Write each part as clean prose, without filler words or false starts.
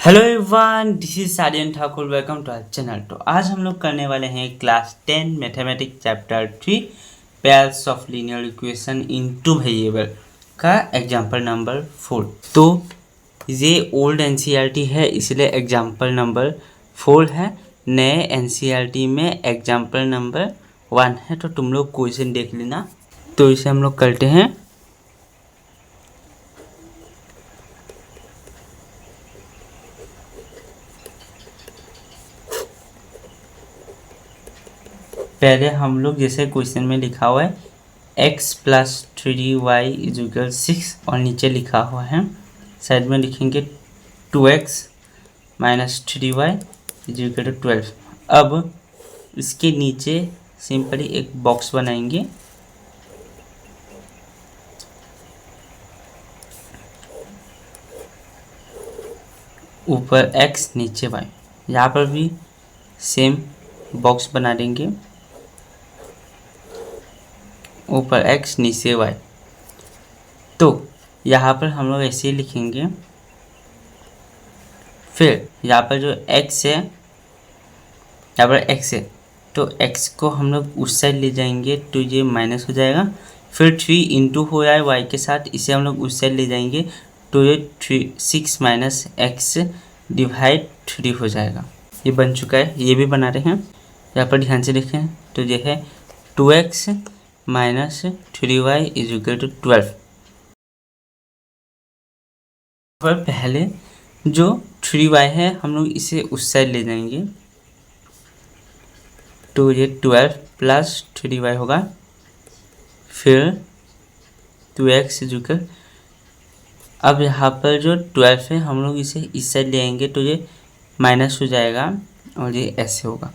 Hello everyone, this is Sarian Thakur. Welcome to our channel. तो आज हम लोग करने वाले हैं class 10 mathematics chapter 3 pairs of linear equation in two variable का एग्जांपल नंबर 4। तो ये ओल्ड एनसीईआरटी है, इसलिए एग्जांपल नंबर 4 है। नए एनसीईआरटी में एग्जांपल नंबर 1 है। तो तुम लोग क्वेश्चन देख लेना। तो इसे हम लोग करते हैं। पहले हम लोग जैसे क्वेश्चन में लिखा हुआ है x plus 3y is equal 6 और नीचे लिखा हुआ है साइड में लिखेंगे 2x minus 3y is equal to 12। अब इसके नीचे सिंपली एक बॉक्स बनाएंगे। ऊपर x नीचे y, यहाँ पर भी सेम बॉक्स बना देंगे। ऊपर x नीचे y। तो यहाँ पर हम लोग ऐसे ही लिखेंगे। फिर यहाँ पर जो x है, यहाँ पर x है तो x को हम लोग उस साइड ले जाएंगे तो ये माइनस हो जाएगा। फिर 3 इंटू हो जाए y के साथ, इसे हम लोग उस साइड ले जाएंगे तो ये 6 माइनस एक्स डिवाइड 3 हो जाएगा। ये बन चुका है, ये भी बना रहे हैं। यहाँ पर ध्यान से देखें तो ये है 2x minus 3y is equal to 12। पर पहले जो 3y है हम लोग इसे उस साइड ले जाएंगे तो ये 12 प्लस 3y होगा। फिर 2x इज इक्वल, अब यहाँ पर जो 12 है हम लोग इसे इस साइड ले आएंगे तो ये माइनस हो जाएगा और ये ऐसे होगा।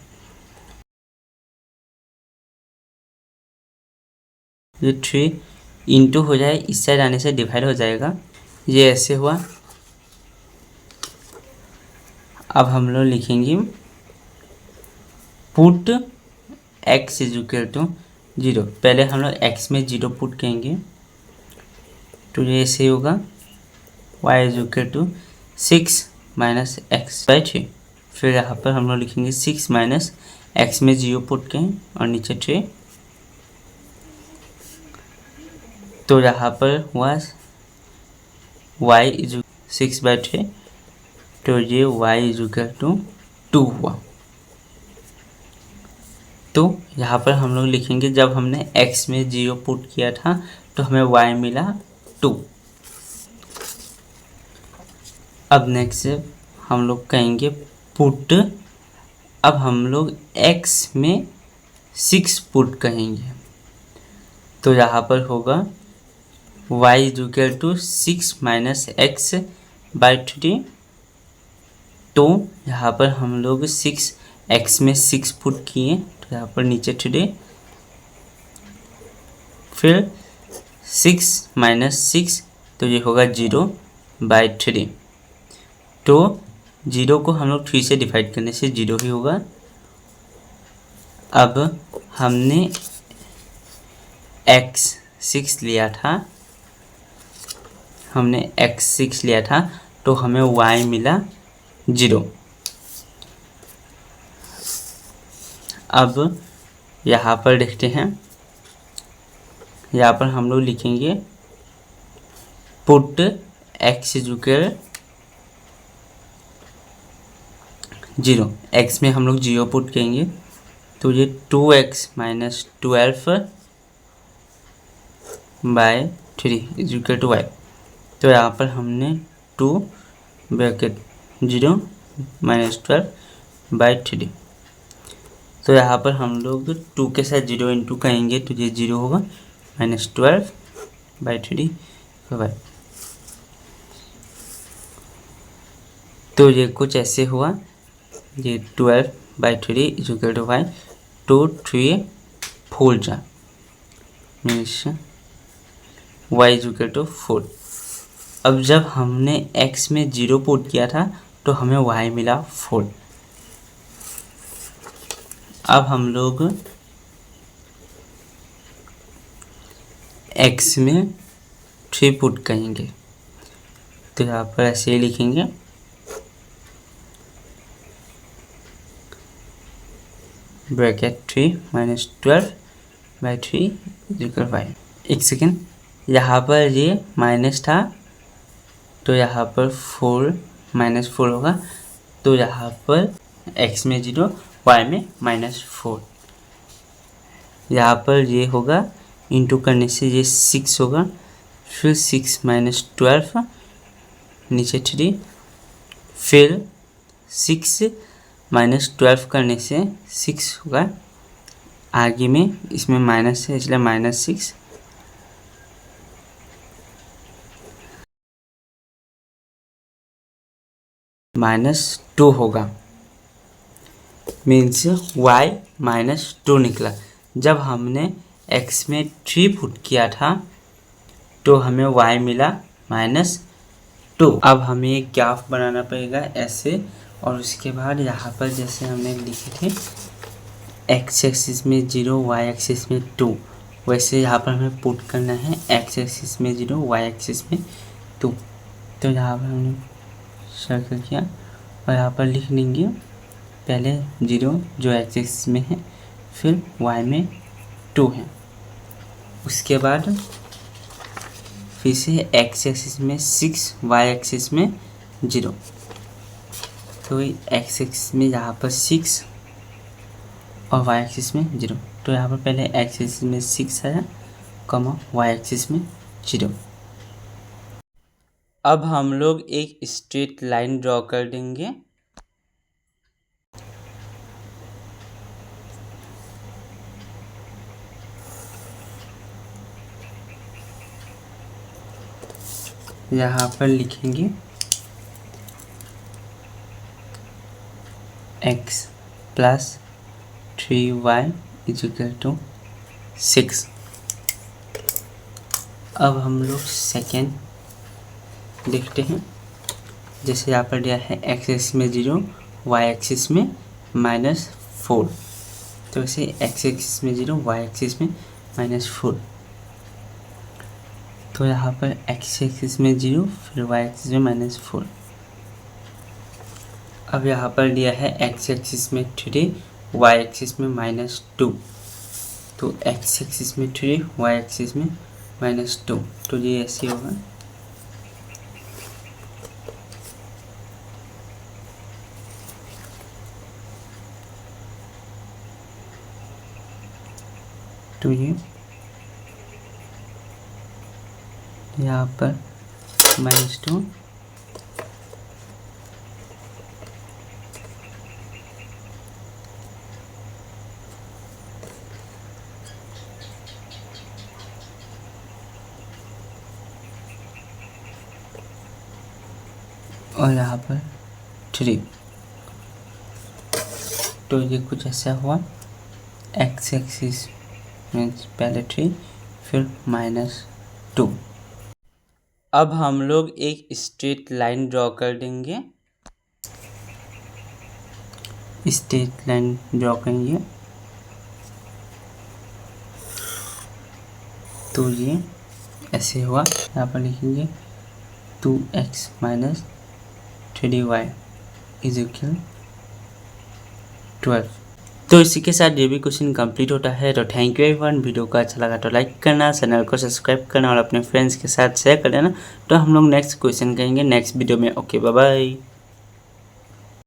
ये 3 इंटू हो जाए, इस साइड आने से डिवाइड हो जाएगा, ये ऐसे हुआ। अब हम लोग लिखेंगे put x is equal to 0। पहले हम लोग x में 0 पुट करेंगे तो ये ऐसे होगा y is equal to 6 minus x by 3। फिर यहाँ पर हम लोग लिखेंगे 6 माइनस x में 0 पुट करें और नीचे 3। तो यहाँ पर हुआ y इज 6 बाई 3 तो ये y इज इक्वल टू 2 हुआ। तो यहाँ पर हम लोग लिखेंगे जब हमने x में 0 पुट किया था तो हमें y मिला 2। अब नेक्स्ट हम लोग कहेंगे पुट, अब हम लोग x में 6 पुट कहेंगे तो यहाँ पर होगा y is equal to 6 minus x by 3। तो यहाँ पर हम लोग 6 x में 6 पुट किए तो यहाँ पर नीचे 3। फिर 6 माइनस 6 तो ये होगा 0 बाई 3। तो 0 को हम लोग 3 से डिवाइड करने से 0 ही होगा। अब हमने x 6 लिया था, तो हमें y मिला 0। अब यहाँ पर देखते हैं, यहाँ पर हम लोग लिखेंगे put x is equal 0। x में हम लोग 0 पुट करेंगे तो ये 2x minus 12 by 3 is equal to y। तो यहाँ पर हमने 2 ब्रैकेट 0 माइनस 12 बाई 3। तो यहाँ पर हम लोग 2 के साथ 0 इंटू कहेंगे तो ये 0 होगा माइनस 12 बाई 3 बाई। तो ये कुछ ऐसे हुआ, ये 12 by 3 is equal to y। तो 3 4 जा means y is equal to 4। अब जब हमने x में 0 पुट किया था तो हमें y मिला 4। अब हम लोग x में 3 पुट करेंगे तो यहाँ पर ऐसे ही लिखेंगे ब्रैकेट 3 माइनस 12/3 इक्वल 5। एक सेकेंड, यहाँ पर ये माइनस था तो यहाँ पर 4 -4 होगा, तो यहाँ पर x में 0 y में -4, यहाँ पर ये होगा इंटू करने से ये 6 होगा, फिर 6 - 12 नीचे 3, फिर 6 - 12 करने से 6 होगा, आगे में इसमें माइनस है इसलिए -6, -2 होगा, मीन्स y -2 निकला। जब हमने x में 3 पुट किया था तो हमें y मिला -2। अब हमें एक ग्राफ बनाना पड़ेगा ऐसे, और उसके बाद यहाँ पर जैसे हमने लिखे थे x एक्सिस में 0 y एक्सिस में 2, वैसे यहाँ पर हमें पुट करना है x एक्सिस में 0 y एक्सिस में 2। तो यहाँ पर हमने सर्कल किया और यहाँ पर लिख देंगे पहले 0 जो x एक्सिस में है, फिर y में 2 है, उसके बाद फिर से x एक्सिस में 6 y एक्सिस में 0, तो x एक्सिस में यहाँ पर 6 और y एक्सिस में 0, तो यहाँ पर पहले x एक्सिस में 6 आया कमा y एक्सिस में 0। अब हम लोग एक स्ट्रेट लाइन ड्रॉ कर देंगे। यहाँ पर लिखेंगे x + 3y = 6। अब हम लोग सेकेंड देखते हैं, जैसे यहाँ पर दिया है x एक्सिस में 0 y एक्सिस में -4, तो इसे x एक्सिस में 0 y एक्सिस में -4, तो यहाँ पर x एक्सिस में 0 फिर y एक्सिस में -4। अब यहाँ पर दिया है x एक्सिस में 3 y एक्सिस में -2, तो x एक्सिस में 3 y एक्सिस में -2, तो ये ऐसे होगा। तो ये यहाँ पर -2 और यहाँ पर 3, तो ये कुछ ऐसा हुआ। x एक्सिस में पहले 3 फिर -2। अब हम लोग एक स्ट्रेट लाइन ड्रॉ कर देंगे। स्ट्रेट लाइन ड्रॉ करेंगे तो ये ऐसे हुआ। यहाँ पर लिखेंगे 2x - 3y = 12। तो इसी के साथ ये भी क्वेश्चन कंप्लीट होता है। तो थैंक यू एवरीवन, वीडियो को अच्छा लगा तो लाइक करना, चैनल को सब्सक्राइब करना और अपने फ्रेंड्स के साथ शेयर कर देना। तो हम लोग नेक्स्ट क्वेश्चन करेंगे नेक्स्ट वीडियो में। Okay, bye bye.